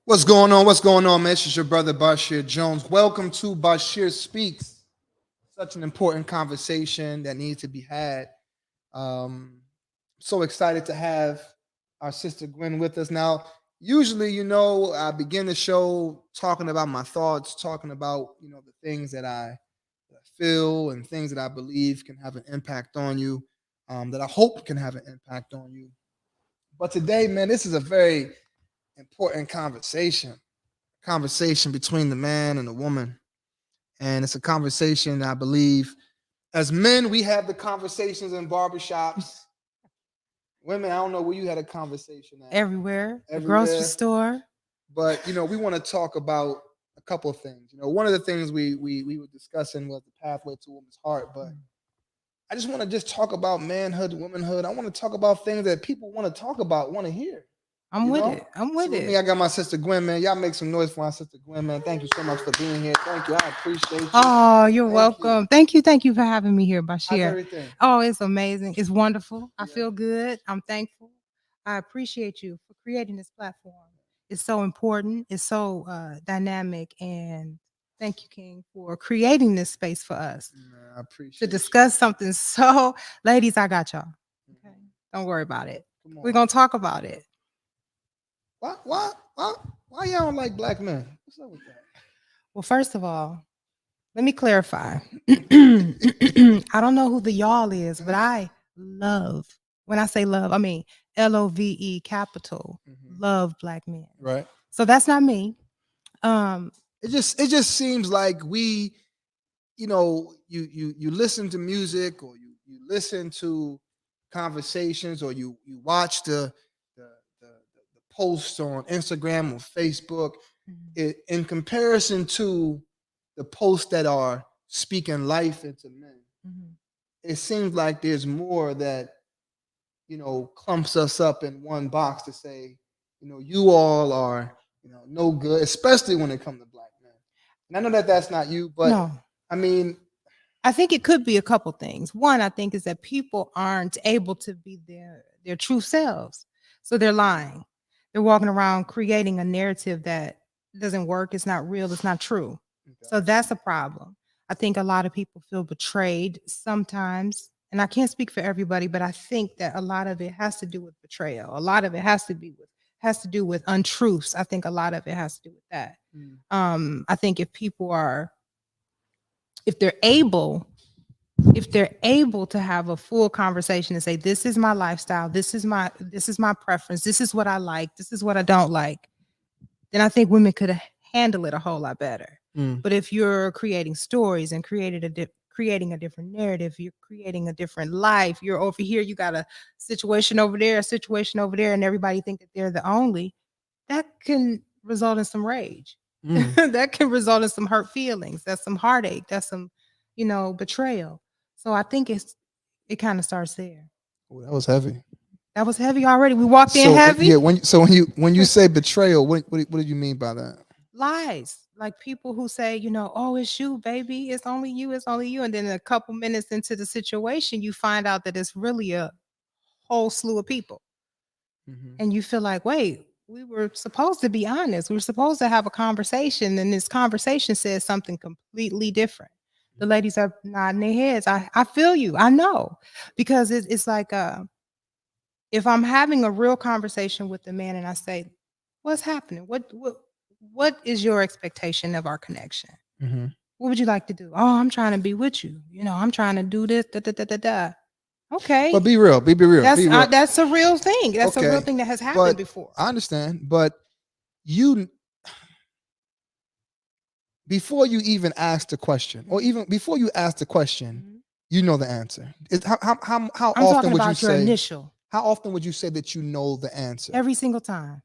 What's going on? What's going on, man? This is your brother Basheer Jones. Welcome to BasheerSpeaks. Such an important conversation that needs to be had. So excited to have our sister Gwen with us. Now, usually, I begin the show talking about my thoughts, talking about, the things that I feel and things that I believe can have an impact on you, that I hope can have an impact on you. But today, man, this is a very important conversation between the man and the woman. And it's a conversation I believe as men, we have the conversations in barbershops. Women, I don't know where you had a conversation at. Everywhere, the grocery Everywhere. store. But we want to talk about a couple of things. One of the things we were discussing was the pathway to a woman's heart. But I just want to just talk about manhood, womanhood. I want to talk about things that people want to talk about, want to hear. I'm with it. I'm So with with me, it. I got my sister Gwen, man. Y'all make some noise for my sister Gwen, man. Thank you so much for being here. Thank you. I appreciate you. Oh, you're Thank you. welcome. Thank you. Thank you for having me here, How's Basheer. everything? Oh, it's amazing. It's wonderful. I Yeah. feel good. I'm thankful. I appreciate you for creating this platform. It's so important. It's so dynamic. And thank you, King, for creating this space for us Man, I to appreciate you. discuss something. So, ladies, I got y'all. Okay. Mhm. Don't worry about it. Come We're on. going to talk about it. Why, why, why, why y'all don't like black men? What's up with that? Well, first of all, let me clarify. I don't know who the y'all is, but I love, when I say love, I mean LOVE capital, Mhm. love black men. Right. So that's not me. Um, It just seems like you listen to music or you listen to conversations or you watch the, the posts on Instagram or Facebook in comparison to the posts that are speaking life into men. mhm. It seems like there's more that clumps us up in one box to say, you all are, no good, especially when it comes to black men. And I know that that's not you, but No, I mean, I think it could be a couple things. One, I think, is that people aren't able to be their true selves. So they're lying. They're walking around creating a narrative that doesn't work, it's not real, it's not true. So gotcha. that's a problem. I think a lot of people feel betrayed sometimes. And I can't speak for everybody, but I think that a lot of it has to do with betrayal. A lot of it has to do with untruths. I think a lot of it has to do with that. Mm, I think if they're able to have a full conversation and say, this is my lifestyle, this is my preference, this is what I like, this is what I don't like, then I think women could handle it a whole lot better. mm. But if you're creating stories and creating a different narrative, you're creating a different life, you're over here, you got a situation over there, a situation over there, and everybody think that they're the only, that can result in some rage. Mm. That can result in some hurt feelings. That's some heartache. That's some, betrayal. So I think it kind of starts there. Oh, that was heavy. That was heavy already. We walked in So heavy. yeah, when you say betrayal, what did you mean by that? Lies. Like people who say, oh, it's you, baby. It's only you. It's only you. And then a couple minutes into the situation, you find out that it's really a whole slew of people. Hmm. And you feel like, wait, we were supposed to be honest. We were supposed to have a conversation, and this conversation says something completely different. The ladies are nodding their heads. I feel you. I know, because it's like if I'm having a real conversation with the man and I say, "What's happening? What is your expectation of our connection? Hmm. What would you like to do? Oh, I'm trying to be with you. I'm trying to do this. Da, da, da, da, da. But Okay, be real, be real, be real. that's a real thing. That's a real Okay, thing that has happened but before. I understand. But you, before you even ask the question, or Mhm. even before you ask the question, Mhm. you know the answer. How I'm often talking would you about your say? initial. How often would you say that you know the answer? Every single time.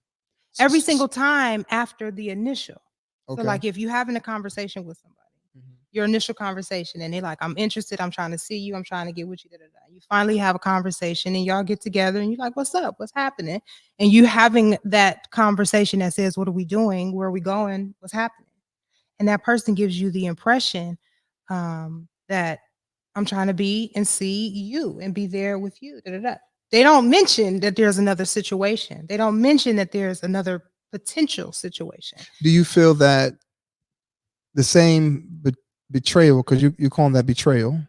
S- Every s- s- single time after the initial. So, Okay. like, if you're having a conversation with somebody, Mhm. your initial conversation, and they're like, I'm interested, I'm trying to see you, I'm trying to get with you, da, da, da. You finally have a conversation and y'all get together and you're like, what's up? What's happening? And you having that conversation that says, what are we doing? Where are we going? What's happening? And that person gives you the impression that I'm trying to be and see you and be there with you. Da, da, da. They don't mention that there's another situation. They don't mention that there's another potential situation. Do you feel that the same betrayal, because you call that betrayal,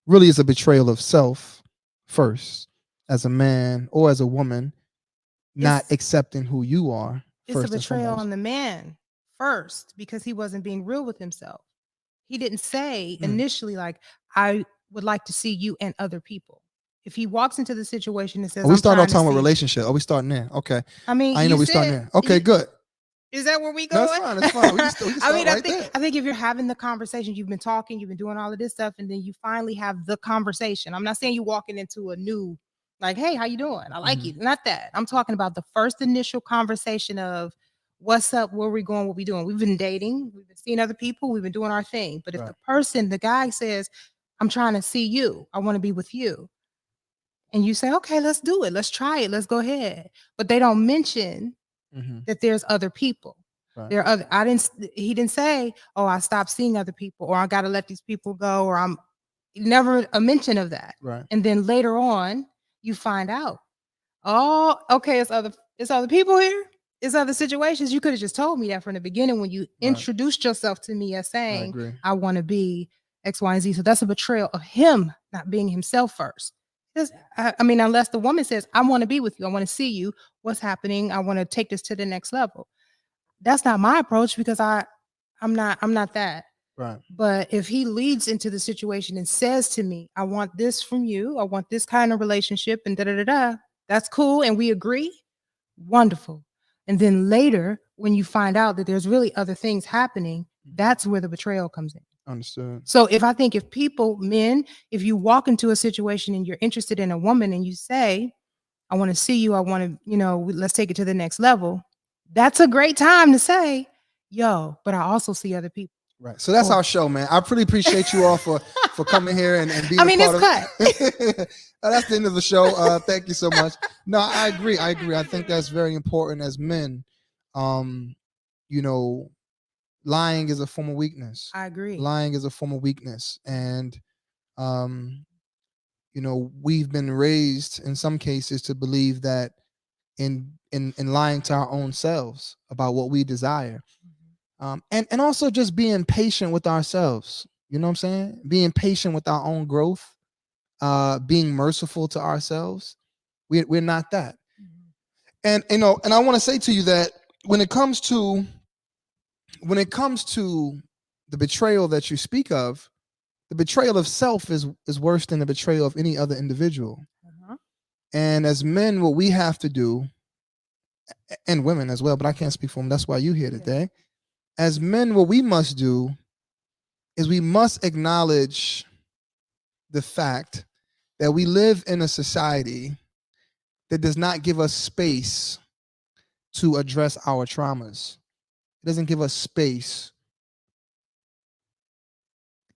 really is a betrayal of self first, as a man or as a woman, not It's accepting who you are it's a first and betrayal foremost? on the man first because he wasn't being real with himself. He didn't say Mm. initially, like, I would like to see you and other people. If he walks into the situation and says, Are we I'm starting off trying to talking about see, relationship? Are we starting there? Okay. I mean, I know you we starting said, there. Okay, good. is that where we No, it's going? fine. It's fine. We can I start mean, I right think there. I think if you're having the conversation, you've been talking, you've been doing all of this stuff, and then you finally have the conversation. I'm not saying you walking into a new, like, hey, how you doing? I like you. Not that. I'm talking about the first initial conversation of what's up, where we going, what we doing. We've been dating, we've been seeing other people, we've been doing our thing. But if Right. the person, the guy says, I'm trying to see you, I want to be with you. And you say, okay, let's do it. Let's try it. Let's go ahead. But they don't mention Mm-hmm. that there's other people. Right. There are other, he didn't say, oh, I stopped seeing other people, or I got to let these people go, or I'm never a mention of that. Right. And then later on, you find out, oh, okay, it's other people here. It's other situations. You could have just told me that from the beginning when you introduced yourself to me as saying, agree. I want to be X, Y, and Z. So that's a betrayal of him not being himself first. I mean, unless the woman says, I want to be with you, I want to see you, what's happening, I want to take this to the next level. That's not my approach because I'm not that. Right. But if he leads into the situation and says to me, I want this from you, I want this kind of relationship, and da da da da, that's cool. And we agree, wonderful. And then later, when you find out that there's really other things happening, that's where the betrayal comes in. Understood. So if people, men, if you walk into a situation and you're interested in a woman and you say, I want to see you, I want to, let's take it to the next level, that's a great time to say, yo, but I also see other people. Right. So that's Or- our show, man. I pretty appreciate you all for coming here and being I mean, a part it's of that's the end of the show. Thank you so much. No, I agree. I think that's very important as men. You know, lying is a form of weakness. I agree. Lying is a form of weakness. And we've been raised in some cases to believe that in lying to our own selves about what we desire. And also just being patient with ourselves. You know what I'm saying? Being patient with our own growth, being merciful to ourselves. We're not that. And and I want to say to you that when it comes to the betrayal that you speak of, the betrayal of self is worse than the betrayal of any other individual. And as men, what we have to do, and women as well, but I can't speak for them. That's why you're here today. As men, what we must do is we must acknowledge the fact that we live in a society that does not give us space to address our traumas. It doesn't give us space.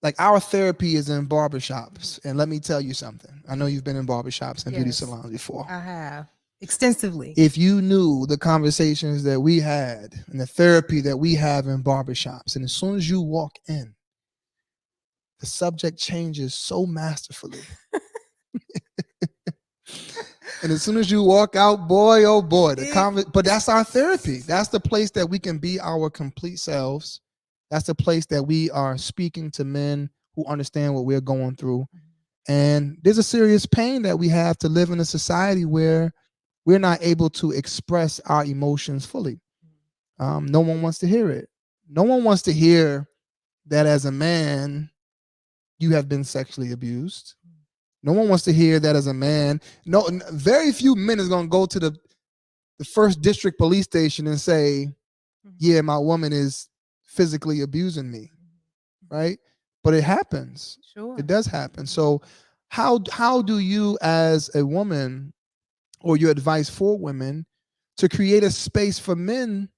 Like our therapy is in barbershops. And let me tell you something. I know you've been in barbershops and beauty salons before. I have extensively. If you knew the conversations that we had and the therapy that we have in barbershops, and as soon as you walk in, the subject changes so masterfully. And as soon as you walk out, boy, oh boy, but that's our therapy. That's the place that we can be our complete selves. That's the place that we are speaking to men who understand what we're going through. And there's a serious pain that we have to live in a society where we're not able to express our emotions fully. No one wants to hear it. No one wants to hear that as a man, you have been sexually abused. No one wants to hear that as a man. No, very few men is going to go to the first district police station and say, yeah, my woman is physically abusing me, right? But it happens. Sure. It does happen. So how do you as a woman, or your advice for women, to create a space for men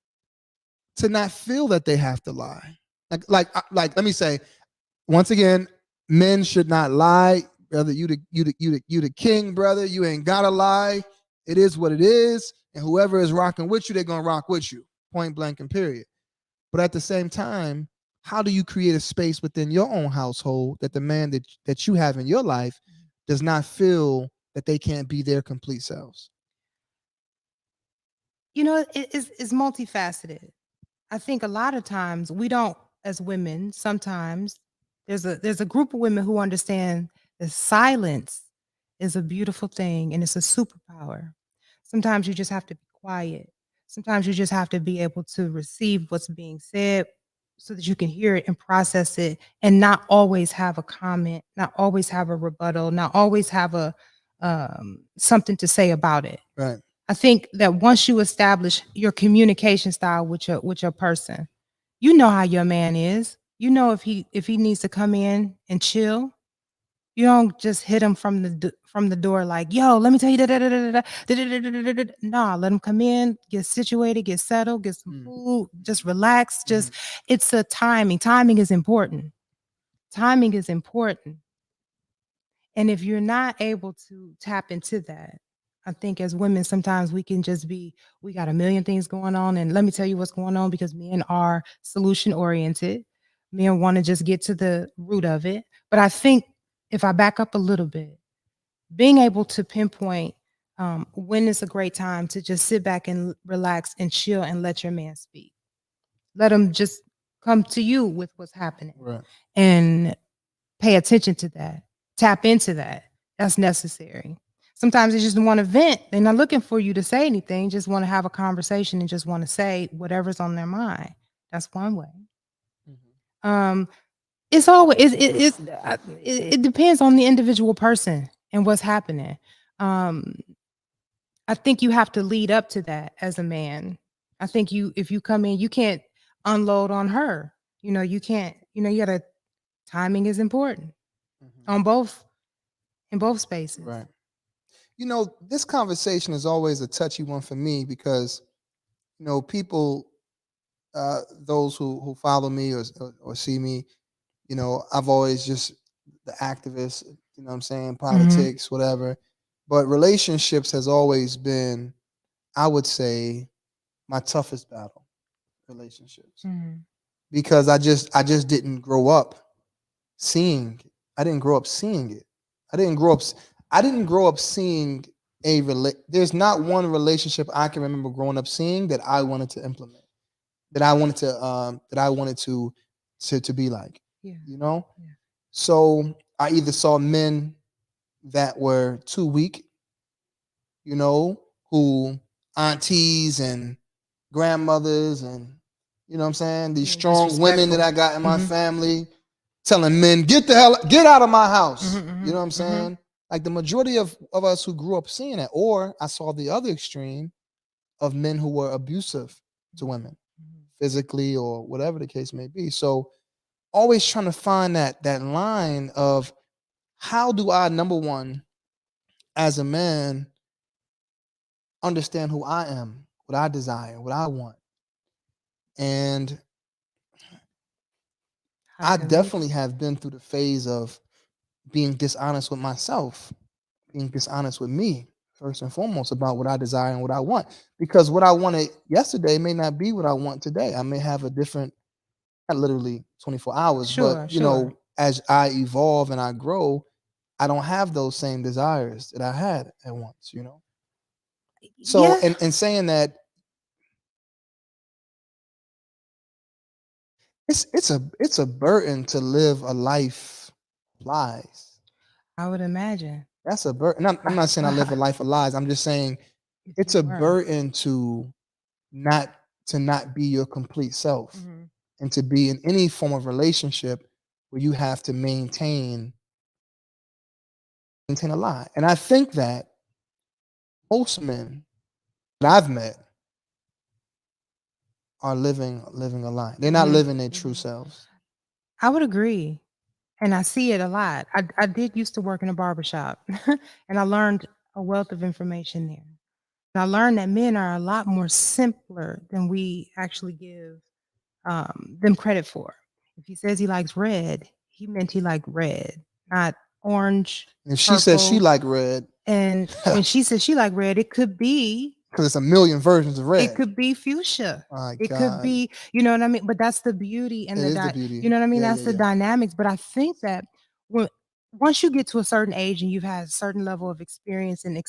to not feel that they have to lie? Like let me say, once again, men should not lie. Brother, you the king, brother. You ain't gotta lie. It is what it is. And whoever is rocking with you, they're gonna rock with you. Point blank and period. But at the same time, how do you create a space within your own household that the man that you have in your life does not feel that they can't be their complete selves? It's multifaceted. I think a lot of times we don't, as women, sometimes there's a group of women who understand that silence is a beautiful thing and it's a superpower. Sometimes you just have to be quiet. Sometimes you just have to be able to receive what's being said so that you can hear it and process it and not always have a comment, not always have a rebuttal, not always have a something to say about it. Right. I think that once you establish your communication style with your person, you know how your man is. You know if he needs to come in and chill. You don't just hit him from the door like, "Yo, let me tell you da da da da da da da da da." Nah, let him come in, get situated, get settled, get some Mm. food, just relax. Mhm. Just it's a timing. Timing is important. Timing is important. And if you're not able to tap into that, I think as women, sometimes we can just be, we got a million things going on. And let me tell you what's going on because men are solution oriented. Men want to just get to the root of it. But I think if I back up a little bit, being able to pinpoint when is a great time to just sit back and relax and chill and let your man speak. Let him just come to you with what's happening. Right. And pay attention to that, tap into that. That's necessary. Sometimes they just want to vent. They're not looking for you to say anything, just want to have a conversation and just want to say whatever's on their mind. That's one way. Mhm. Um, it's always it depends on the individual person and what's happening. Um, I think you have to lead up to that as a man. I think if you come in, you can't unload on her. You can't. You gotta. Timing is important Mhm. on both in both spaces. Right. This conversation is always a touchy one for me because people, those who follow me or see me, I've always just the activist, what I'm saying, Mhm. politics, whatever. But relationships has always been, I would say, my toughest battle, relationships. Mhm. Because I just didn't grow up seeing it. I didn't grow up seeing it. I didn't grow up I didn't grow up seeing there's not one relationship I can remember growing up seeing that I wanted to implement, that I wanted to be like, Yeah. you know? Yeah. So I either saw men that were too weak, you know, who aunties and grandmothers and what I'm saying, these Being strong women that disrespectful. I got in my Mhm. family telling men, get out of my Mhm. house. You know Mhm. what I'm Mhm. saying? Like the majority of us who grew up seeing that, or I saw the other extreme of men who were abusive to women, Mhm. physically or whatever the case may be. So always trying to find that line of how do I, number one, as a man, understand who I am, what I desire, what I want. And How I to lead definitely it. have been through the phase of being dishonest with myself, being dishonest with me, first and foremost, about what I desire and what I want. Because what I wanted yesterday may not be what I want today. I may have a different, not literally 24 hours, but Sure. Sure. as I evolve and I grow, I don't have those same desires that I had at once. So Yeah. and saying that it's a burden to live a life of lies. I would imagine. That's a burden. I'm not saying I live a life of lies. I'm just saying If it's you a were. burden not to not be your complete self Mhm. and to be in any form of relationship where you have to maintain a lie. And I think that most men that I've met are living a lie. They're not Mhm. living their true Mhm. selves. I would agree. And I see it a lot. I did used to work in a barbershop and I learned a wealth of information there. And I learned that men are a lot more simpler than we actually give them credit for. If he says he likes red, he meant he liked red, not orange, And if she says she purple. like red, And when because she says she like red, it's a million versions of it red. could be fuchsia. My It could God, be, you know what I mean? But that's the beauty and it the is the beauty. you know what I mean? Yeah, That's yeah, the yeah. dynamics. But I think that when once you get to a certain age and you've had a certain level of experience and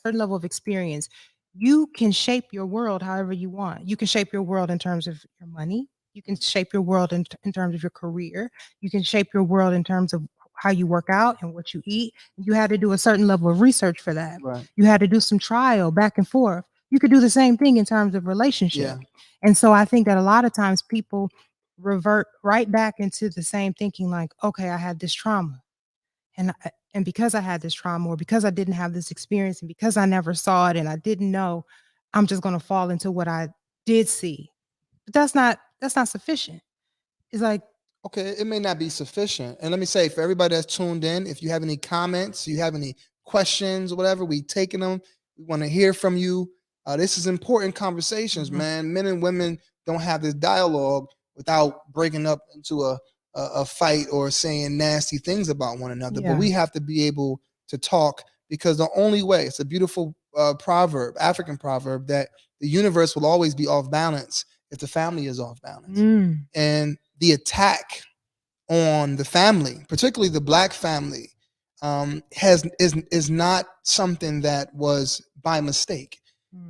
certain level of experience, you can shape your world however you want. You can shape your world in terms of your money. You can shape your world in terms of your career. You can shape your world in terms of how you work out and what you eat. You had to do a certain level of research for that. Right. You had to do some trial back and forth. You could do the same thing in terms of relationship. Yeah. And so I think that a lot of times people revert right back into the same thinking like, okay, I had this trauma. And because I had this trauma or because I didn't have this experience and because I never saw it and I didn't know, I'm just going to fall into what I did see. But that's not sufficient. It's like, Okay, it may not be sufficient. And let me say, for everybody that's tuned in, if you have any comments, you have any questions or whatever, we taking them. We want to hear from you. This is important conversations, Mhm. man. Men and women don't have this dialogue without breaking up into a fight or saying nasty things about one another. But Yeah. we have to be able to talk because the only way, it's a beautiful proverb, African proverb, that the universe will always be off balance if the family is off balance. Mm. And the attack on the family, particularly the black family, has is not something that was by mistake.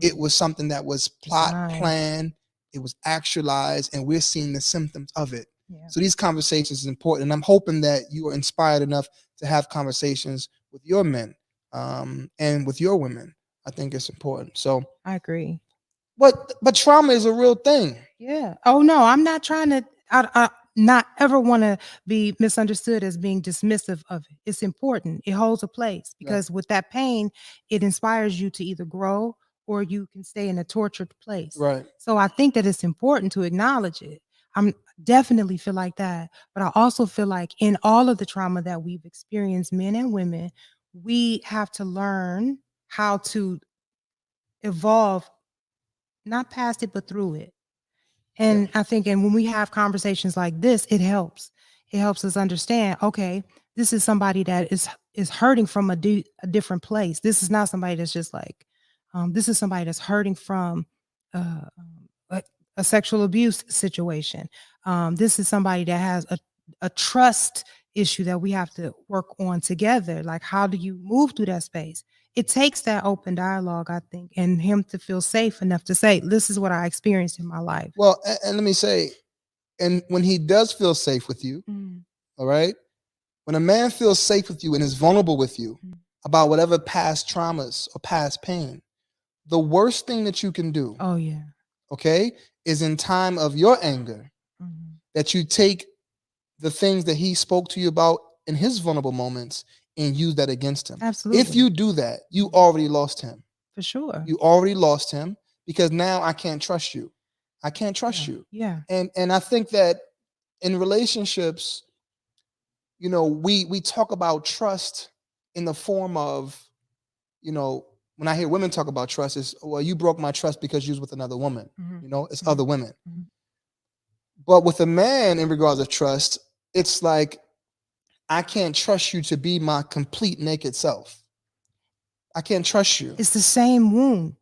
It was something that was plot Designed. planned. It was actualized, and we're seeing the symptoms of it. Yeah. So these conversations is important, and I'm hoping that you are inspired enough to have conversations with your men and with your women. I think it's important. So, I agree. but trauma is a real thing. Yeah. Oh no, I'm not trying to. I not ever want to be misunderstood as being dismissive of it. It's important. It holds a place because with that pain, it inspires you to either grow or you can stay in a tortured place. Right. So I think that it's important to acknowledge it. I'm definitely feel like that, but I also feel like in all of the trauma that we've experienced, men and women, we have to learn how to evolve, not past it, but through it. And I think, and when we have conversations like this, it helps. It helps us understand, okay, this is somebody that is hurting from a different place. This is not somebody that's just like, this is somebody that's hurting from uh, a, a sexual abuse situation. This is somebody that has a trust issue that we have to work on together. Like, how do you move through that space? It takes that open dialogue, I think, and him to feel safe enough to say, this is what I experienced in my life. Well, and let me say, and when he does feel safe with you, all right, when a man feels safe with you and is vulnerable with you about whatever past traumas or past pain, the worst thing that you can do, Oh yeah. okay, is in time of your anger that you take the things that he spoke to you about in his vulnerable moments and use that against him. Absolutely. If you do that, you already lost him. For sure. You already lost him because now I can't trust you. I can't trust you. Yeah. And I think that in relationships, you know, we talk about trust in the form of, you know, when I hear women talk about trust, is, well, you broke my trust because you was with another woman. You know, it's other women. But with a man, in regards of trust, it's like, I can't trust you to be my complete naked self. I can't trust you. It's the same wound.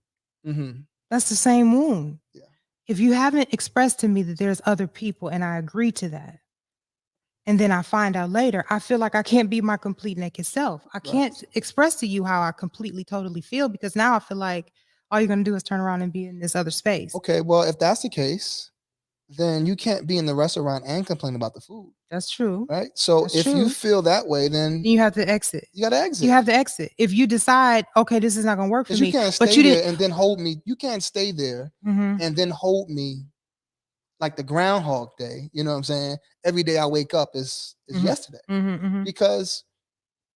Mm-hmm. That's the same wound. Yeah. If you haven't expressed to me that there's other people and I agree to that, and then I find out later, I feel like I can't be my complete naked self. I can't express to you how I completely, totally feel because now I feel like all you're going to do is turn around and be in this other space. Okay, well, if that's the case, then you can't be in the restaurant and complain about the food. That's true. Right? So That's if you true. feel that way, then You have to exit. you got to exit. You have to exit. If you decide, okay, this is not going to work for Because you me, can't but stay you there didn't. and then hold me. You can't stay there and then hold me like the Groundhog Day. You know what I'm saying? Every day I wake up is yesterday. Because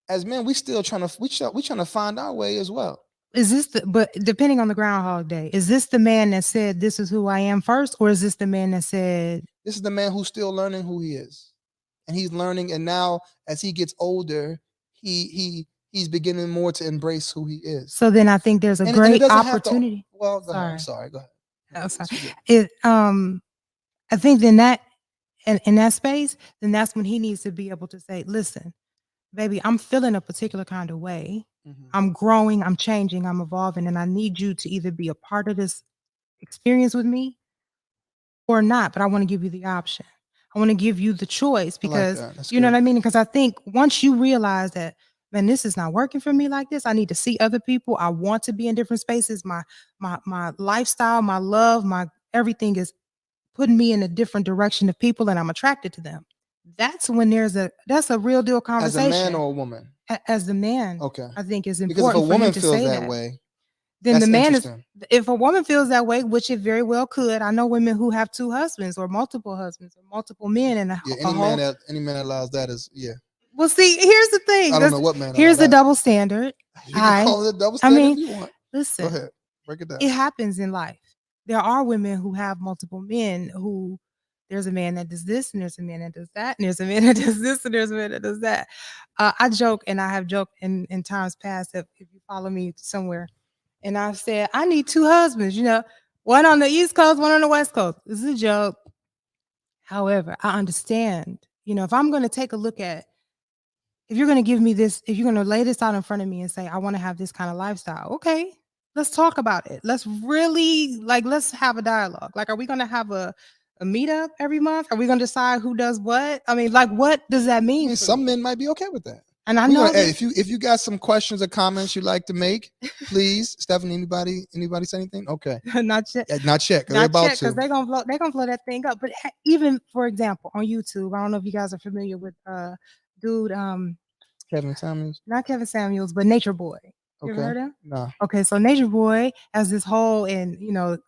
as men, we still trying to find our way as well. Is this but depending on the Groundhog Day, is this the man that said this is who I am first, or is this the man that said this is the man who's still learning who he is, and he's learning, and now as he gets older, he's beginning more to embrace who he is. So then I think there's a great opportunity. Well, go ahead. I'm sorry. Go ahead. I'm sorry. I think then that in that space, then that's when he needs to be able to say, listen, baby, I'm feeling a particular kind of way. I'm growing, I'm changing, I'm evolving, and I need you to either be a part of this experience with me or not. But I want to give you the option. I want to give you the choice because That's you know good. what I mean? Because I think once you realize that, man, this is not working for me like this. I need to see other people. I want to be in different spaces. My lifestyle, my love, my everything is putting me in a different direction of people, and I'm attracted to them. That's when that's a real deal As a man conversation. or a woman? As the man, Okay. I think is Because if a important for him woman to feels say that that. way, Then the that's man is, interesting. if a woman feels that way, which it very well could. I know women who have two husbands or multiple men, and Yeah, a whole. any man that allows that is Well, see, here's the thing. I don't know what man allow Here's the that. double standard. You can call it a double I standard mean, if you want. Go listen, ahead. Break it down. it happens in life. There are women who have multiple men who there's a man that does this and there's a man that does that and there's a man that does this and there's a man that does that. I joke, and I have joked in times past, if you follow me somewhere, and I've said I need two husbands, one on the East Coast, one on the West Coast. This is a joke. However, I understand, if I'm going to take a look at, if you're going to give me this, if you're going to lay this out in front of me and say, I want to have this kind of lifestyle, okay, let's talk about it. Let's really, let's have a dialogue. Like, are we going to have a meetup every month? Are we going to decide who does what? I mean, what does that mean? I mean, some men might be okay with that. And I know hey, if you got some questions or comments you'd like to make, please, Stephanie. Anybody say anything? Okay, not yet. Not yet. Not yet, because they're gonna blow that thing up. But even for example, on YouTube, I don't know if you guys are familiar with dude Kevin Samuels. Not Kevin Samuels, but Nature Boy. You ever heard him? No. Okay, so Nature Boy has this whole, and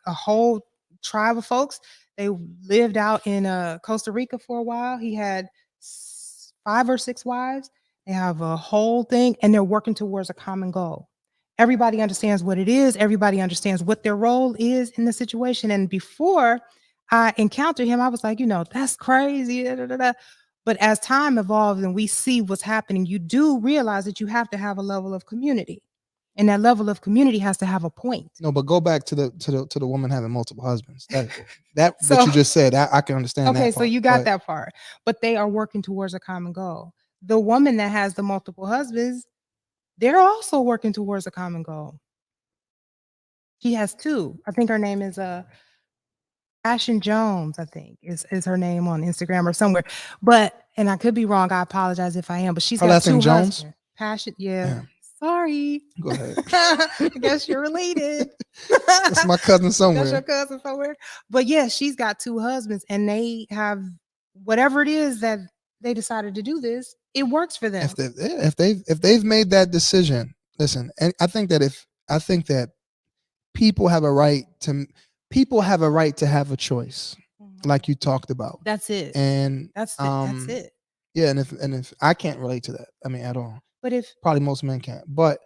a whole tribe of folks. They lived out in Costa Rica for a while. He had 5 or 6 wives. They have a whole thing, and they're working towards a common goal. Everybody understands what it is. Everybody understands what their role is in the situation. And before I encountered him, I was like, that's crazy. Da, da, da, da. But as time evolves and we see what's happening, you do realize that you have to have a level of community. And that level of community has to have a point. No, but go back to the woman having multiple husbands. That you just said, I can understand that. Okay, so you got that part. But they are working towards a common goal. The woman that has the multiple husbands, they're also working towards a common goal. She has 2. I think her name is Passion Jones, I think is her name on Instagram or somewhere. But, and I could be wrong, I apologize if I am, but she's got 2 husbands. Passion, yeah. Sorry. Go ahead. I guess you're related. That's my cousin somewhere. That's your cousin somewhere. But yeah, she's got 2 husbands, and they have whatever it is that they decided to do this. It works for them. If they've made that decision, listen. And I think that people have a right to have a choice, like you talked about. That's it. And that's it. Yeah, and if I can't relate to that, I mean, at all. But if probably most men can't. But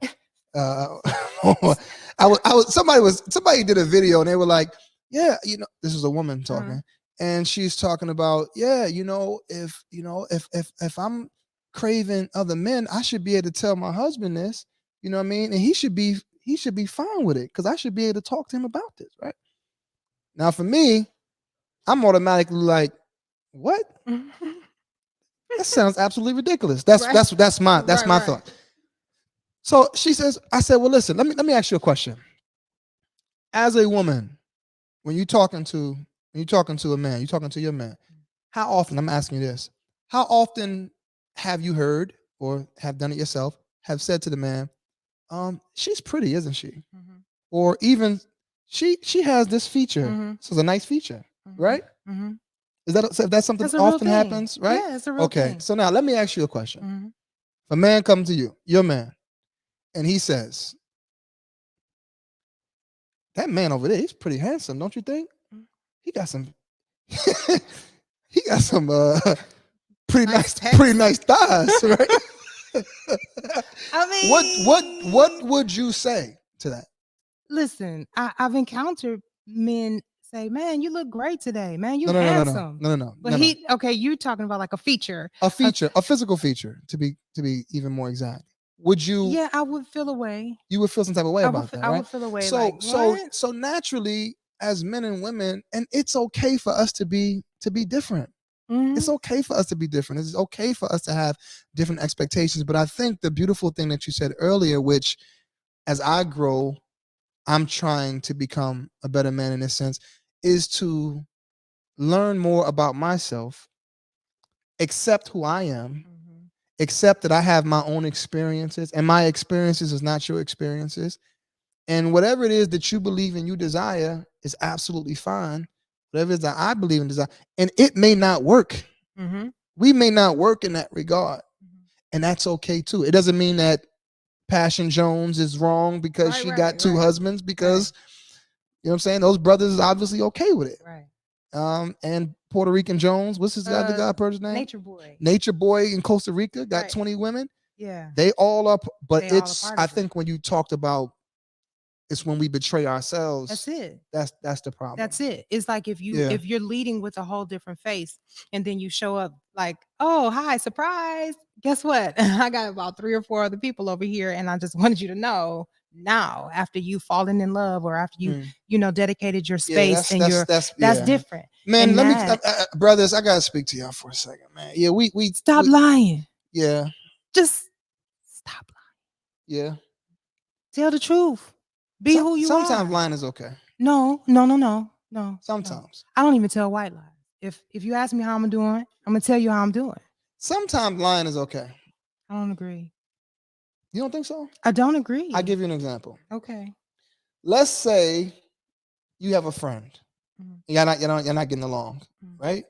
somebody did a video and they were like, yeah, this is a woman talking, and she's talking about, yeah, if I'm craving other men, I should be able to tell my husband this, you know what I mean, and he should be fine with it because I should be able to talk to him about this, right? Now, for me, I'm automatically like, what? That sounds absolutely ridiculous. That's my thought. So she says, I said, well, listen, let me ask you a question. As a woman, when you're talking to a man, you're talking to your man, how often, I'm asking you this, how often have you heard or have done it yourself, have said to the man, she's pretty, isn't she? Mm-hmm. Or even she has this feature. Mm-hmm. So it's a nice feature, mm-hmm. right? Mm-hmm. That's something that often happens, right? Yeah, it's a real thing. Okay, so now let me ask you a question. Mm-hmm. If a man comes to you, your man, and he says, that man over there, he's pretty handsome, don't you think? He got some pretty nice thighs, right? I mean, what would you say to that? Listen, I've encountered men say, man, you look great today, man, you're handsome. No. But okay, you're talking about like a feature, a physical feature, to be even more exact. Would you? Yeah, I would feel a way. You would feel some type of way about that, right? I would feel a way. So naturally, as men and women, and it's okay for us to be different. Mm-hmm. It's okay for us to be different. It's okay for us to have different expectations. But I think the beautiful thing that you said earlier, which as I grow, I'm trying to become a better man in this sense, is to learn more about myself, accept who I am, mm-hmm. accept that I have my own experiences, and my experiences is not your experiences. And whatever it is that you believe and you desire is absolutely fine. Whatever it is that I believe and desire, and it may not work. Mm-hmm. We may not work in that regard, Mm-hmm. and that's okay too. It doesn't mean that Passion Jones is wrong because she got two husbands, because you know what I'm saying, those brothers is obviously okay with it. Right. And Puerto Rican Jones, what's his guy, the guy person's name? Nature Boy. Nature Boy in Costa Rica got Right. 20 women. Yeah. They all up, but They all a it's part I of it. think when you talked about it's when we betray ourselves. That's it. That's the problem. That's it. It's like if Yeah. you're leading with a whole different face and then you show up like, oh, hi, surprise. Guess what? I got about 3 or 4 other people over here, and I just wanted you to know now, after you've fallen in love or after you, dedicated your space and that's different. Man, And let me brothers, I gotta speak to y'all for a second, man. Yeah, we stop lying. Yeah. Just stop lying. Yeah. Tell the truth. Be who you are. Sometimes lying is okay. No. Sometimes. I don't even tell white lies. If you ask me how I'm doing, I'm gonna tell you how I'm doing. Sometimes lying is okay. I don't agree. You don't think so? I don't agree. I'll give you an example. Okay. Let's say you have a friend. You're not getting along, right?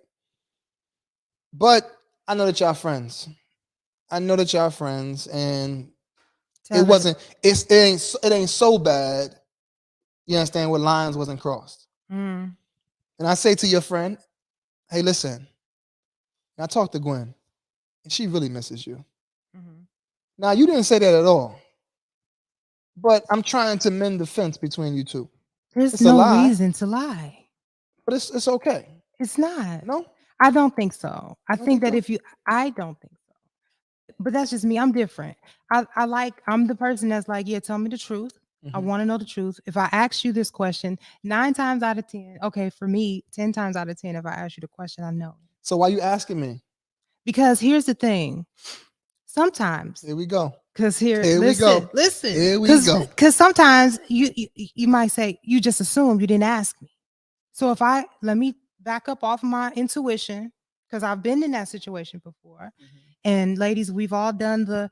But I know that y'all friends. And it ain't so bad. You understand, what lines wasn't crossed. And I say to your friend, hey, listen, and I talked to Gwen, and she really misses you. Now, you didn't say that at all, but I'm trying to mend the fence between you two. There's no reason to lie. But it's okay. It's not. No? I don't think so. I think think that so? I don't think so. But that's just me. I'm different. I'm the person that's like, yeah, tell me the truth. I want to know the truth. If I ask you this question, 9 times out of 10, okay, for me, 10 times out of 10, if I ask you the question, I know. So why you asking me? Because here's the thing. Sometimes. Here we go. Because we listen. Here we go. Because sometimes you might say, you just assumed, you didn't ask me. So let me back up off my intuition, because I've been in that situation before. And ladies, we've all done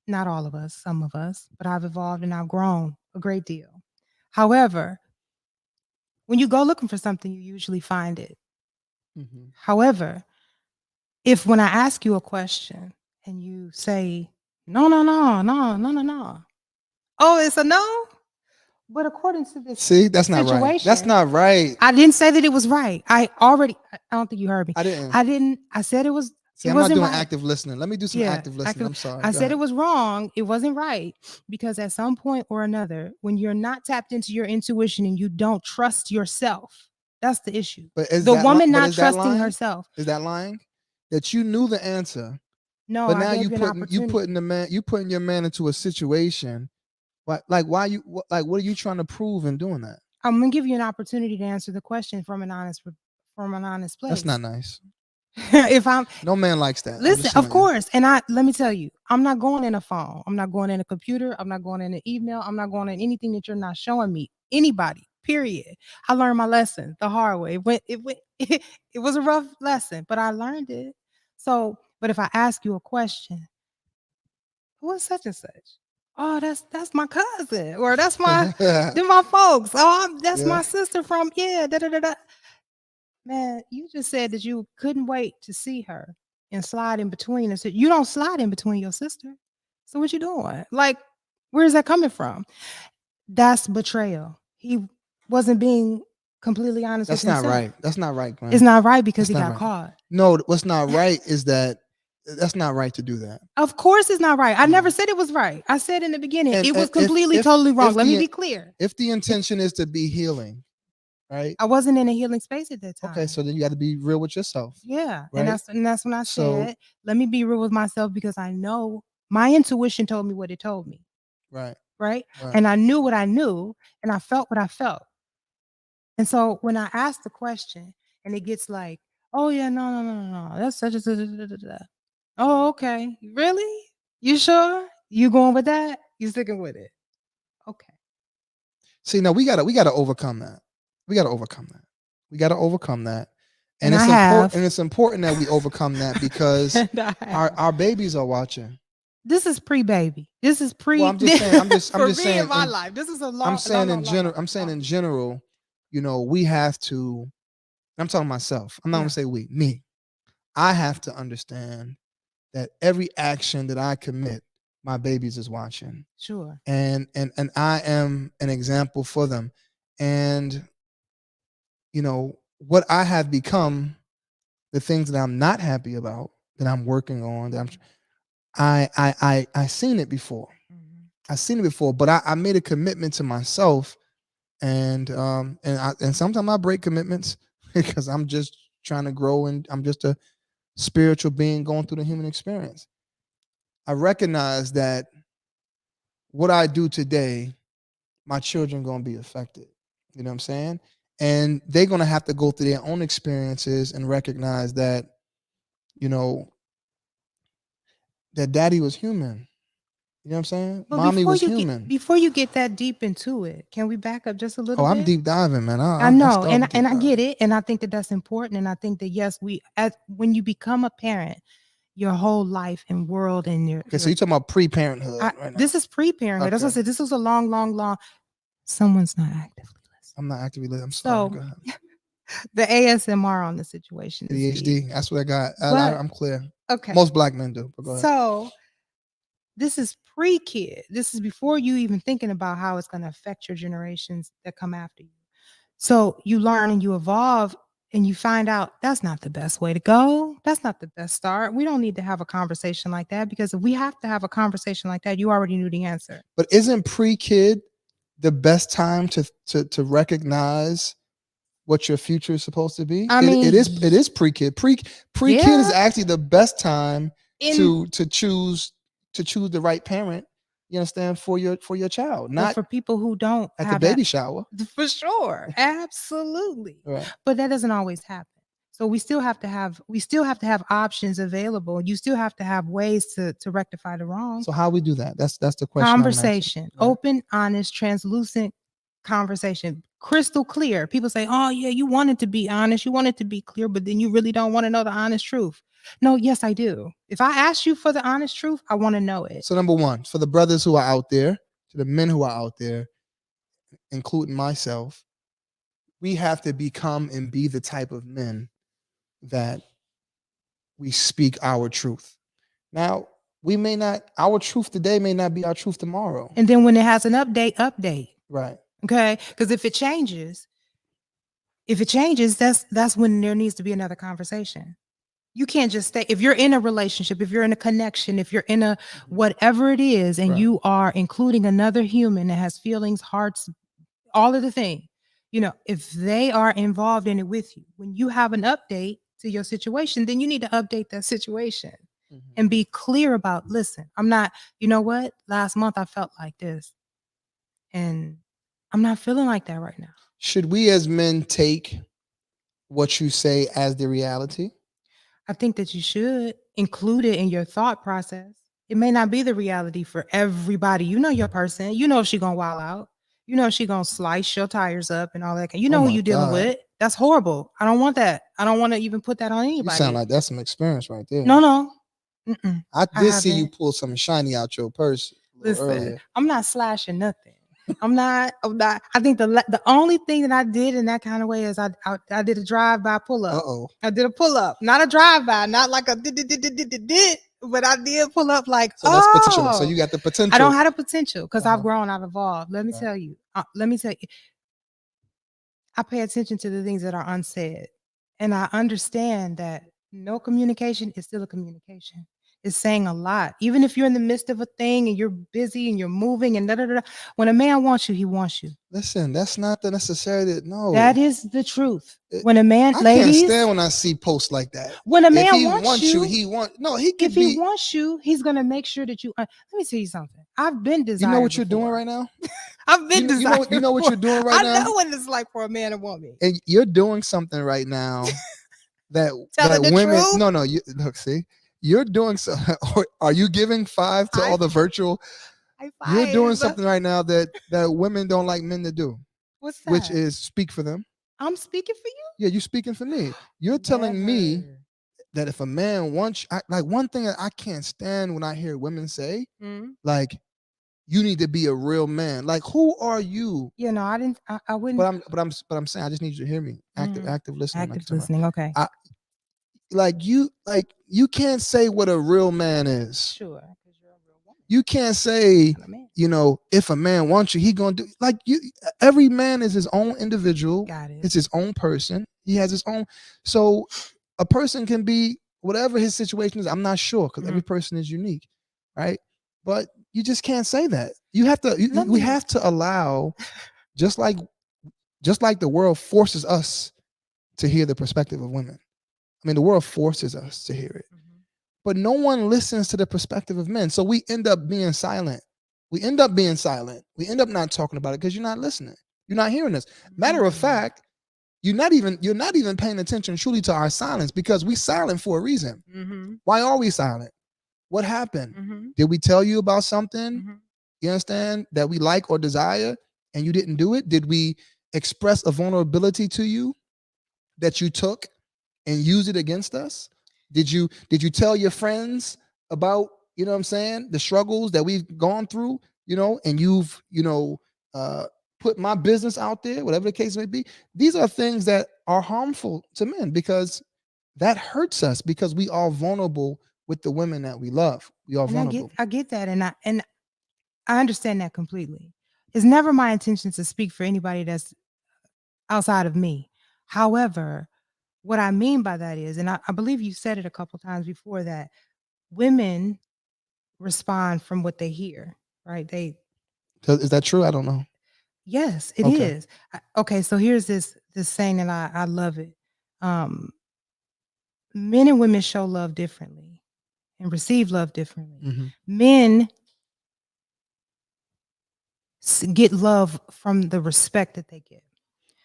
not all of us, some of us, but I've evolved and I've grown a great deal. However, when you go looking for something, you usually find it. However, if when I ask you a question and you say, no, oh, it's a no? But according to this that's not right. That's not right. I didn't say that it was right. I don't think you heard me. I didn't. I said it was. I'm not doing active listening. Let me do some active listening. I'm sorry. I said it was wrong. It wasn't right, because at some point or another, when you're not tapped into your intuition and you don't trust yourself, that's the issue. But is the woman not trusting herself? Is that lying? That you knew the answer? No, but now you putting your man into a situation. What are you trying to prove in doing that? I'm gonna give you an opportunity to answer the question from an honest place. That's not nice. No man likes that. Listen, of course. And let me tell you, I'm not going in a phone. I'm not going in a computer. I'm not going in an email. I'm not going in anything that you're not showing me. Anybody, period. I learned my lesson the hard way. It was a rough lesson, but I learned it. So, but if I ask you a question, what's such and such? Oh, that's my cousin, or that's my they're my folks. Oh, that's my sister from da da da da. Man, you just said that you couldn't wait to see her and slide in between. And so you don't slide in between your sister. So what you doing? Like, where's that coming from? That's betrayal. He wasn't being completely honest with himself. That's not right. That's not right, Gwen. It's not right because he got caught. No, what's not right is that's not right to do that. Of course it's not right. I never said it was right. I said in the beginning, it was completely, totally wrong. Let me be clear. If the intention is to be healing, right? I wasn't in a healing space at that time. Okay, so then you got to be real with yourself. Yeah, right? and that's when I said, let me be real with myself, because I know my intuition told me what it told me. Right? And I knew what I knew, and I felt what I felt. And so when I ask the question and it gets like, oh yeah, no, that's such a oh, okay. Really? You sure? You going with that? You sticking with it? Okay. See, now we gotta overcome that. We gotta overcome that. And it's I important, have. and it's important that we overcome that because And I have. our babies are watching. This is pre-baby. This is Well, pre I'm just saying. I'm for just me in saying. my life. This is a I'm long, saying long, in long, general. long, I'm saying long. in general. We have to. I'm talking myself. I'm not Yeah. gonna say we. Me. I have to understand that every action that I commit, my babies is watching, Sure. and I am an example for them, and what I have become, the things that I'm not happy about, that I'm working on, that I seen it before. Mhm. I seen it before, but I made a commitment to myself, and sometimes I break commitments because I'm just trying to grow, and I'm just a spiritual being going through the human experience. I recognize that what I do today, my children gonna be affected. You know what I'm saying? And they're gonna have to go through their own experiences and recognize that, you know, that daddy was human. You know what I'm saying? But Mommy was human. before you get that deep into it, can we back up just a Oh, little I'm bit? deep diving, man. I I know, start and with deep I get diving. it, and I think that that's important, and I think that yes, when you become a parent, your whole life and world and Okay, so you're talking about pre-parenthood right now. this is pre-parenthood. That's what I Okay. said. This was a long, long, long. Someone's not actively listening. I'm not actively listening. I'm sorry. Go So ahead. the ASMR on the situation is deep. ADHD. That's what I got. But I'm clear. okay, Most black men do. But go ahead. so this is pre-kid. This is before you even thinking about how it's going to affect your generations that come after you. So you learn and you evolve and you find out that's not the best way to go. That's not the best start. We don't need to have a conversation like that because if we have to have a conversation like that, you already knew the answer. But isn't pre-kid the best time to recognize what your future is supposed to be? I mean, It is pre-kid. Pre-kid is yeah. actually the best time In to choose the right parent. You understand, for your child, but not for people who don't at the have that, baby shower. for sure, absolutely. Right. But that doesn't always happen. So we still have to have options available. You still have to have ways to rectify the wrong. So how we do that? That's the question I'm asking. Conversation, Right. open, honest, translucent conversation, crystal clear. People say, "Oh yeah, you want it to be honest, you want it to be clear, but then you really don't want to know the honest truth." No, yes, I do. If I ask you for the honest truth, I want to know it. So number one, for the brothers who are out there, to the men who are out there, including myself, we have to become and be the type of men that we speak our truth. Now, our truth today may not be our truth tomorrow. And then when it has an update, update. Right. Okay? Because if it changes, that's when there needs to be another conversation. You can't just stay if you're in a relationship, if you're in a connection, if you're in a whatever it is, and Right. you are including another human that has feelings, hearts, all of the thing, if they are involved in it with you, when you have an update to your situation, then you need to update that situation and be clear about, listen, I'm not, you know what? Last month I felt like this. And I'm not feeling like that right now. Should we as men take what you say as the reality? I think that you should include it in your thought process. It may not be the reality for everybody. You know your person. You know if she gonna wild out. You know if she gonna slice your tires up and all that. You know Oh who my you dealing God. with. That's horrible. I don't want that. I don't want to even put that on You anybody. sound like that's some experience right there. No. Mm-mm. I did see you haven't. pull something shiny out your purse a little Listen, earlier. I'm not slashing nothing. I'm not. I think the only thing that I did in that kind of way is I did a drive-by pull-up. Uh-oh. I did a pull-up, not a drive-by, not like a did, but I did pull up like, So that's potential. So you got the potential. I don't have the potential because I've Uh-huh. grown, I've evolved. Let me Right. tell you. I pay attention to the things that are unsaid. And I understand that no communication is still a communication. It's saying a lot. Even if you're in the midst of a thing and you're busy and you're moving and da da da. When a man wants you, he wants you. Listen, that's not the necessary. No. That is the truth. When a man, I ladies, can't stand when I see posts like that. when a If man he wants you, he could if be. he wants you, he's gonna make sure that you. Let me tell you something. I've been desired. You know what you're before. doing right now? I've been desired. You know what you're doing right now? I know what it's like for a man and woman. And you're doing something right now that Telling the women. truth? No. You look, see, you're doing so. Are you giving 5 to all the virtual? You're doing something right now that women don't like men to do. What's that? Which is speak for them. I'm speaking for you. Yeah, you speaking for me. You're telling me Never. that if a man wants, like one thing that I can't stand when I hear women say, Mm. like, you need to be a real man. Like, who are you? You know, I didn't. I wouldn't. But I'm saying, I just need you to hear me. Mhm. Active listening. I'm Active talking about. listening. Okay. I like you can't say what a real man is. Sure. Because you're a real woman. You can't say, Not a man. if a man wants you, he gonna do like you. Every man is his own individual. Got it. It's his own person. He has his own. So a person can be whatever his situation is. I'm not sure because every person is unique, right? But you just can't say that. You have to. Let We me. have to allow, just like the world forces us to hear the perspective of women. I mean, the world forces us to hear it, but no one listens to the perspective of men. So we end up being silent. We end up being silent. We end up not talking about it because you're not listening. You're not hearing us. Matter of fact, you're not even paying attention truly to our silence because we silent for a reason. Mm-hmm. Why are we silent? What happened? Mm-hmm. Did we tell you about something? Mm-hmm. You understand that we like or desire and you didn't do it? Did we express a vulnerability to you that you took and use it against us? Did you tell your friends about, what I'm saying, the struggles that we've gone through, and you've, uh put my business out there, whatever the case may be? These are things that are harmful to men because that hurts us because we are vulnerable with the women that we love. We are And vulnerable. I get that, and I understand that completely. It's never my intention to speak for anybody that's outside of me. However, what I mean by that is, and I believe you said it a couple times before, that women respond from what they hear, right? Is that true? I don't know. Yes, it Okay. is. Okay, so here's this saying, and I love it. Um, Men and women show love differently and receive love differently. Hmm. Men get love from the respect that they get.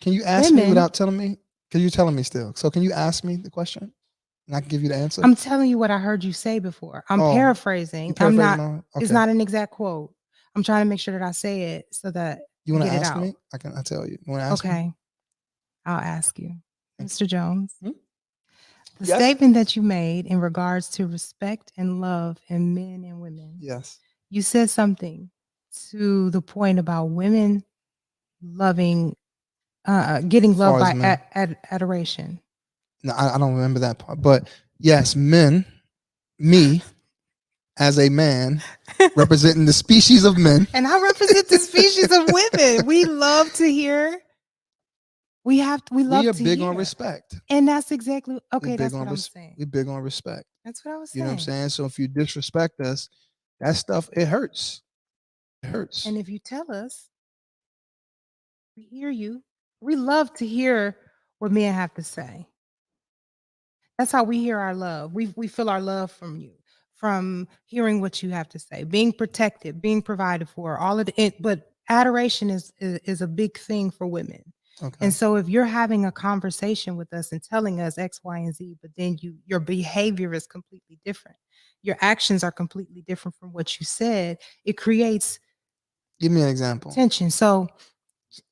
Can you ask me Women, without telling me? Because you're telling me still. So can you ask me the question and I can give you the answer? I'm telling you what I heard you say before. I'm Oh, you paraphrasing. I'm paraphrase not, my. it's Okay. not an exact quote. I'm trying to make sure that I say it so that You I want to get it ask out. me? I tell you. You want to ask me? Okay, I'll ask you. Thank Mr. Jones, you. the Yes. statement that you made in regards to respect and love in men and women, Yes. you said something to the point about women loving, getting As love far as by men, adoration. no, I don't remember that part. But yes, men, me as a man representing the species of men, And I represent the species of women. We love to hear. We we love are to big on hear. respect. And that's exactly We okay. big That's on what I'm saying. we big on respect. That's what I was You know what I'm saying. saying? So if you disrespect us, that stuff, it hurts. It hurts. And if you tell us, we hear you. We love to hear what men have to say. That's how we hear our love. We feel our love from you, from hearing what you have to say, being protected, being provided for, all of it. But adoration is a big thing for women. Okay. And so if you're having a conversation with us and telling us X, Y, and Z, but then your behavior is completely different. Your actions are completely different from what you said. It creates Give me an example. tension. So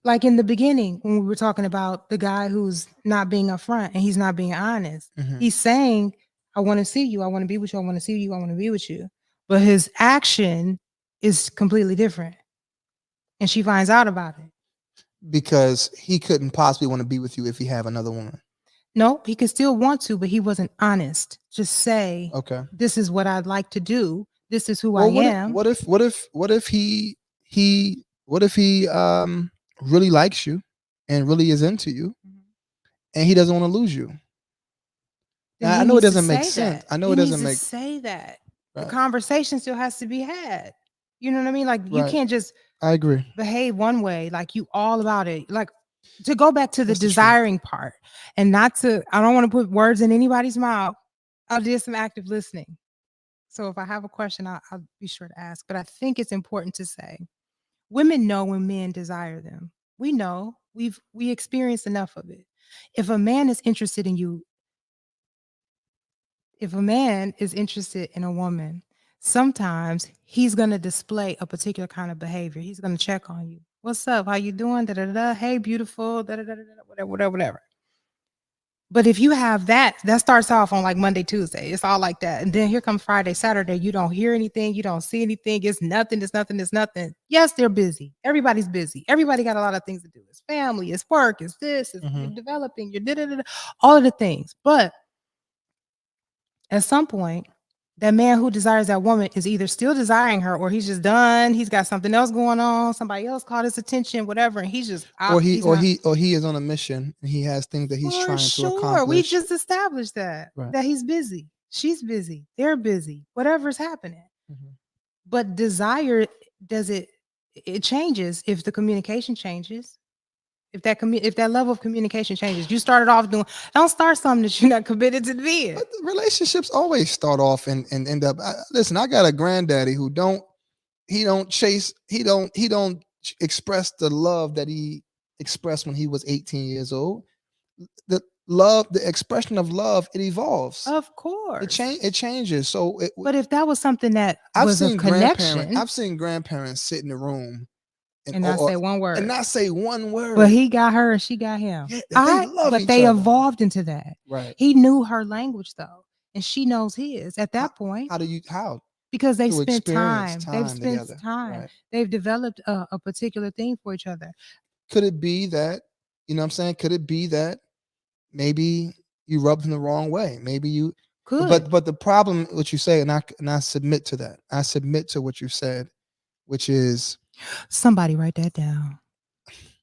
like in the beginning when we were talking about the guy who's not being upfront and he's not being honest, Hmm. he's saying, I want to see you, I want to be with you, I want to see you, I want to be with you, but his action is completely different, and she finds out about it. Because he couldn't possibly want to be with you if he have another woman. No, he could still want to, but he wasn't honest. Just say, Okay. this is what I'd like to do, this is who I Well, am. what if he really likes you and really is into you and he doesn't want to lose you? Then Now, I he know it needs to doesn't make say sense. that. I know He it needs doesn't to make say that. The right. conversation still has to be had. You know what I mean? Like you Right. can't just I agree. behave one way, like you all about it. Like to go back to the That's the truth. desiring part and not to, I don't want to put words in anybody's mouth. I did some active listening. So if I have a question, I'll be sure to ask. But I think it's important to say women know when men desire them. We know we experienced enough of it. If a man is interested in you, if a man is interested in a woman, sometimes he's going to display a particular kind of behavior. He's going to check on you. What's up? How you doing? Da da da. Hey, beautiful. Da da da da. Whatever, whatever, whatever. But if you have that, that starts off on like Monday, Tuesday. It's all like that. And then here comes Friday, Saturday. You don't hear anything. You don't see anything. It's nothing. It's nothing. It's nothing. Yes, they're busy. Everybody's busy. Everybody got a lot of things to do. It's family, it's work, it's this, it's you're developing, you're da-da-da-da, all of the things. But at some point, that man who desires that woman is either still desiring her or he's just done. He's got something else going on. Somebody else caught his attention, whatever. And he's just out. He's not. Or he is on a mission and he has things that he's For trying to sure. accomplish. We just established that. Right. That he's busy. She's busy. They're busy. Whatever's happening. But desire, does it changes if the communication changes. If that level of communication changes. You started off doing, don't start something that you're not committed to being. But relationships always start off and end up. Listen, I got a granddaddy who don't express the love that he expressed when he was 18 years old. The expression of love, it evolves. Of course. It changes. So but if that was something that was a connection. I've seen grandparents sit in the room and not say one word. And not say one word. But he got her and she got him. Yeah, they evolved into that. Right. He knew her language though. And she knows his at that point. How? Because they've spent time. They've spent together. time. Right. They've developed a particular thing for each other. Could it be that, you know what I'm saying? Could it be that maybe you rubbed him the wrong way? Maybe you could. But the problem, what you say, and I submit to that. I submit to what you said, which is, somebody write that down.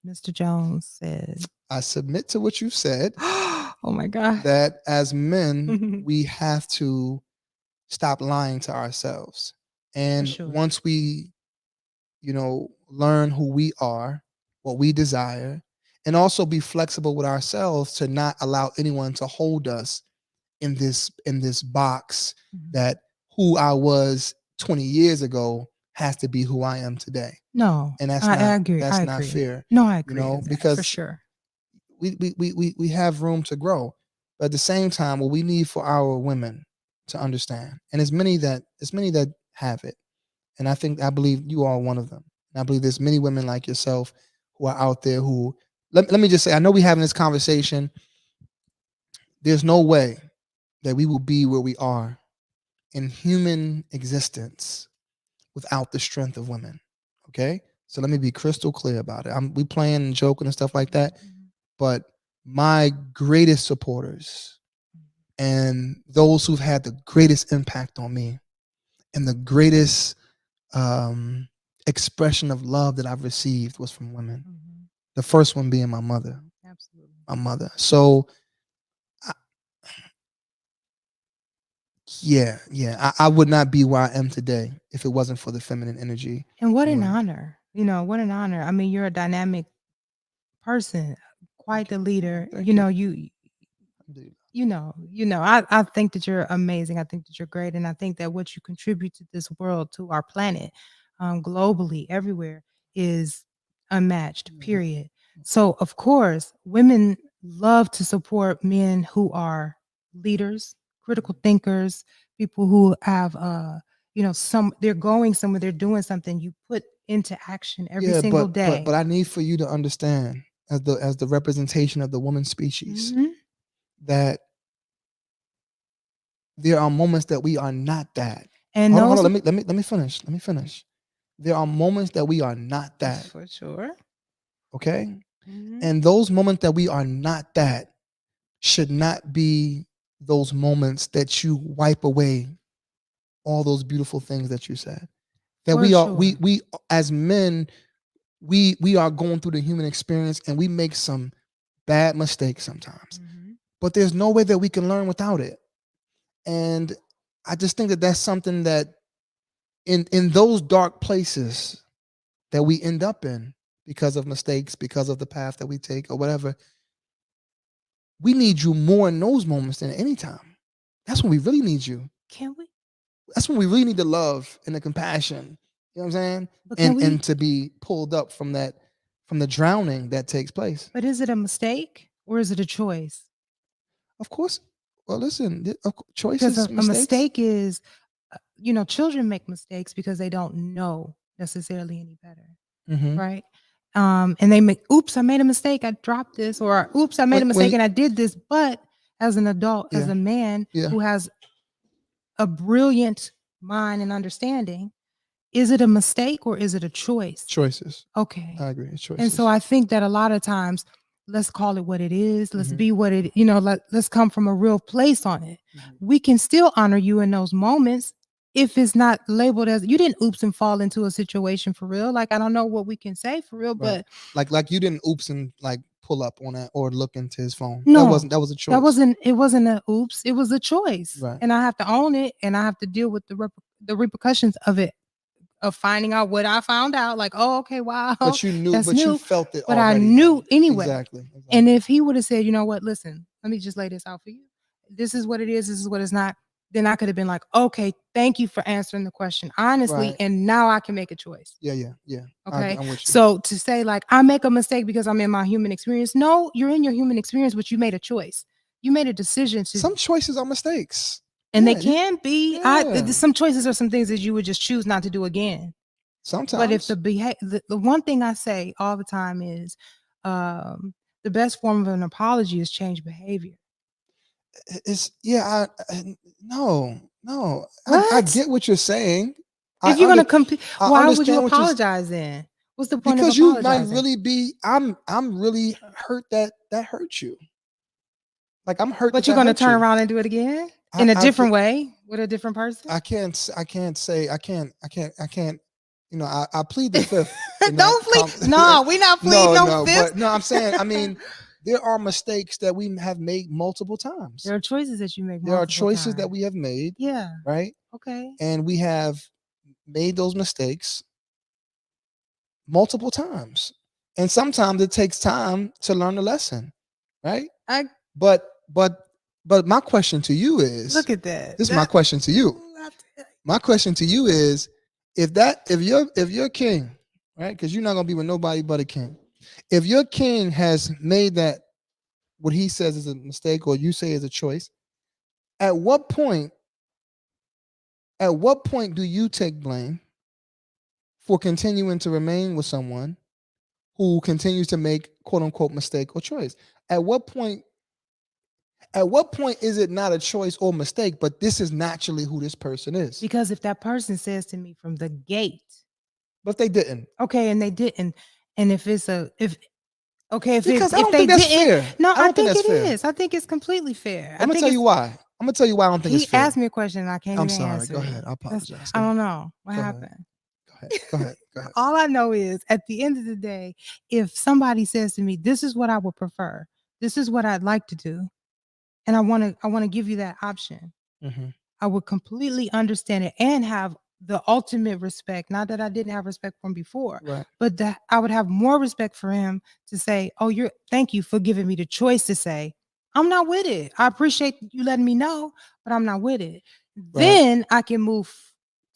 Mr. Jones said, I submit to what you said. Oh my God. That as men, we have to stop lying to ourselves. And once we, learn who we are, what we desire, and also be flexible with ourselves to not allow anyone to hold us in this box that who I was 20 years ago has to be who I am today. No, and that's I agree. That's I not agree. fair. No, I agree. Because for sure, we have room to grow, but at the same time, what we need for our women to understand, and as many that have it, and I believe you are one of them. And I believe there's many women like yourself who are out there who. Let me just say, I know we're having this conversation. There's no way that we will be where we are in human existence without the strength of women. Okay? So let me be crystal clear about it. We playing and joking and stuff like that, but my greatest supporters and those who've had the greatest impact on me and the greatest expression of love that I've received was from women. The first one being my mother. Absolutely. My mother. So I would not be where I am today if it wasn't for the feminine energy. And what an honor. What an honor. I mean, you're a dynamic person, quite the leader. I think that you're amazing. I think that you're great. And I think that what you contribute to this world, to our planet, globally, everywhere, is unmatched, period. So, of course, women love to support men who are leaders, critical thinkers, people who have, they're going somewhere, they're doing something you put into action every single day. But I need for you to understand, as the representation of the woman species, that there are moments that we are not that. And hold on, let me finish. There are moments that we are not that. For sure. Okay? And those moments that we are not that should not be those moments that you wipe away all those beautiful things that you said. That we as men, we are going through the human experience and we make some bad mistakes sometimes. But there's no way that we can learn without it. And I just think that that's something that in those dark places that we end up in because of mistakes, because of the path that we take or whatever, we need you more in those moments than any time. That's when we really need you. Can we? That's when we really need the love and the compassion. You know what I'm saying? And to be pulled up from the drowning that takes place. But is it a mistake or is it a choice? Of course. Well, listen, choices. Because a mistake is, children make mistakes because they don't know necessarily any better, right? And they make, oops, I made a mistake, I dropped this, or oops, I made a mistake when and I did this. But as an adult, as yeah, a man yeah, who has a brilliant mind and understanding, is it a mistake or is it a choice? choices. Okay. I agree. It's And so choices. I think that a lot of times, let's call it what it is. Let's Mhm, be what it, let's come from a real place on it. mhm. We can still honor you in those moments if it's not labeled as you didn't oops and fall into a situation for real. Like, I don't know what we can say for real, Right. but Like you didn't oops and like pull up on that or look into his phone. no, That was a that choice. wasn't, it wasn't a oops. It was a choice. Right. And I have to own it and I have to deal with the repercussions of it, of finding out what I found out. Like, oh, okay, wow, that's But you new. felt it But I already knew though. anyway. Exactly. And Exactly. if he would have said, you know what, listen, let me just lay this out for you. This is what it is. This is what it's not. Then I could have been like, okay, thank you for answering the question honestly. Right. And now I can make a choice. Yeah, yeah, yeah. Okay. I'm with you. So to say, like, I make a mistake because I'm in my human experience. No, you're in your human experience, but you made a choice. You made a decision to, Some choices are mistakes. and they Yeah, can be, yeah. some choices are some things that you would just choose not to do again. But if Sometimes the one thing I say all the time is, um, the best form of an apology is change behavior. it's yeah. No, no. I What? get what you're saying. I If you're under gonna compete, I why would you understand what you're apologize then? What's the point of because you might apologizing? really be. I'm really hurt that hurt you. Like I'm hurt But that you're that gonna hurt turn you. around and do it again in a I get. different way with a different person? I can't say I can't. You know, I plead the fifth in that. Don't plead. No, we not pleading No, no no, fifths. but no. I'm saying. I mean, there are mistakes that we have made multiple times. There are choices that you make There are multiple choices that times. we have made, Yeah. right? Okay. And we have made those mistakes multiple times. And sometimes it takes time to learn the lesson, right? I But but but my question to you is look at that. this is my question to you. My question to you is if you're king, right? Because you're not gonna be with nobody but a king. If your king has made that what he says is a mistake or you say is a choice, at what point do you take blame for continuing to remain with someone who continues to make quote unquote mistake or choice? At what point is it not a choice or mistake, but this is naturally who this person is? Because if that person says to me from the gate, But if they didn't, okay, and they didn't, and if it's a if okay, because I if don't they think that's didn't, fair. no, I I don't think think that's it fair. is. I think it's completely fair. I I'm gonna think tell you it's why. I'm gonna tell you why I don't think it's he fair. asked me a question and I can't I'm even sorry. answer Go it. ahead. I apologize. I Go don't ahead. know what Go ahead. happened. Go ahead. Go ahead. Go ahead. All I know is at the end of the day, if somebody says to me, "This is what I would prefer. This is what I'd like to do," and I want to give you that option, Mm-hmm. I would completely understand it and have the ultimate respect. Not that I didn't have respect from before, Right. but that I would have more respect for him to say, "Oh, thank you for giving me the choice to say, I'm not with it. I appreciate you letting me know, but I'm not with it." Right. Then I can move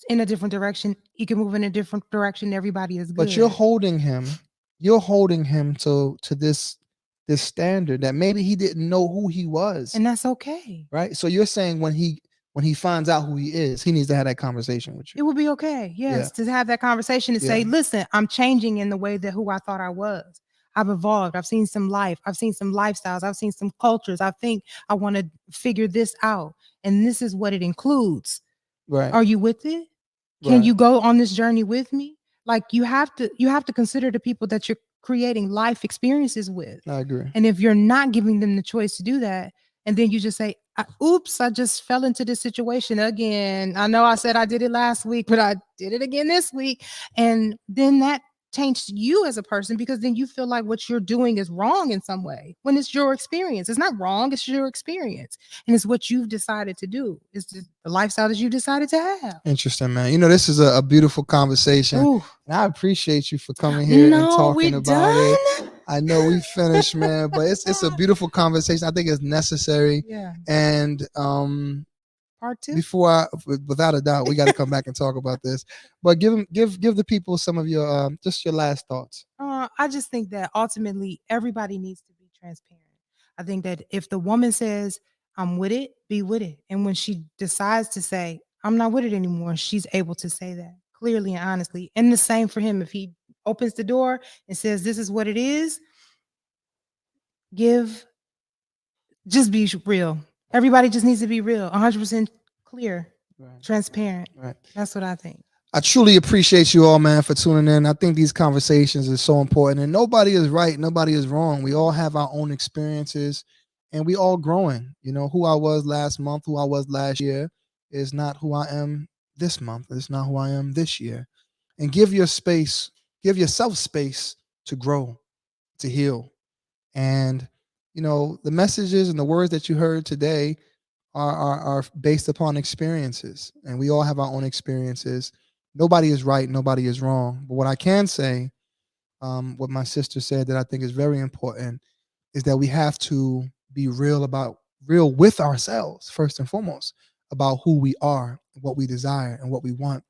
in a different direction. He can move in a different direction. Everybody is But good. you're holding him to this standard that maybe he didn't know who he was. And that's okay. Right. So you're saying when he finds out who he is, he needs to have that conversation with you. It would be okay, Yeah. yes, to have that conversation and Yeah. say, "Listen, I'm changing in the way that who I thought I was. I've evolved. I've seen some life. I've seen some lifestyles. I've seen some cultures. I think I want to figure this out, and this is what it includes. Right. Are you with it? Can Right. you go on this journey with me?" Like you have to consider the people that you're creating life experiences with. I agree. And if you're not giving them the choice to do that, and then you just say, oops, I just fell into this situation again. I know I said I did it last week, but I did it again this week. And then that changed you as a person because then you feel like what you're doing is wrong in some way when it's your experience. It's not wrong, it's your experience. And it's what you've decided to do. It's the lifestyle that you decided to have. Interesting, man. You know, this is a beautiful conversation. Ooh. And I appreciate you for coming here and No, we talking about it. done. I know we finished, man, but it's a beautiful conversation. I think it's necessary. Yeah. And Part two. without a doubt, we got to come back and talk about this. But give the people some of your just your last thoughts. I just think that ultimately everybody needs to be transparent. I think that if the woman says, "I'm with it," be with it. And when she decides to say, "I'm not with it anymore," she's able to say that clearly and honestly. And the same for him if he opens the door and says, this is what it is, just be real. Everybody just needs to be real, 100% clear, Right. transparent. Right. That's what I think. I truly appreciate you all, man, for tuning in. I think these conversations are so important, and nobody is right, nobody is wrong. We all have our own experiences, and we all growing. You know, who I was last month, who I was last year, is not who I am this month. It's not who I am this year. And give yourself space to grow, to heal, and the messages and the words that you heard today are based upon experiences, and we all have our own experiences. Nobody is right, nobody is wrong. But what I can say, what my sister said that I think is very important, is that we have to be real with ourselves first and foremost, about who we are, what we desire, and what we want,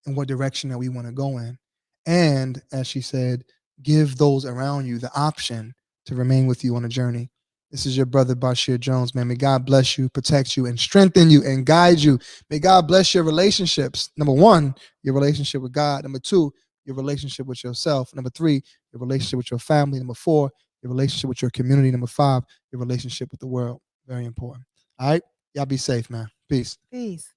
and what direction that we want to go in. And as she said, give those around you the option to remain with you on a journey. This is your brother Basheer Jones, man. May God bless you, protect you, and strengthen you and guide you. May God bless your relationships. Number one, your relationship with God. Number two, your relationship with yourself. Number three, your relationship with your family. Number four, your relationship with your community. Number five, your relationship with the world. Very important. All right. Y'all be safe, man. Peace. Peace.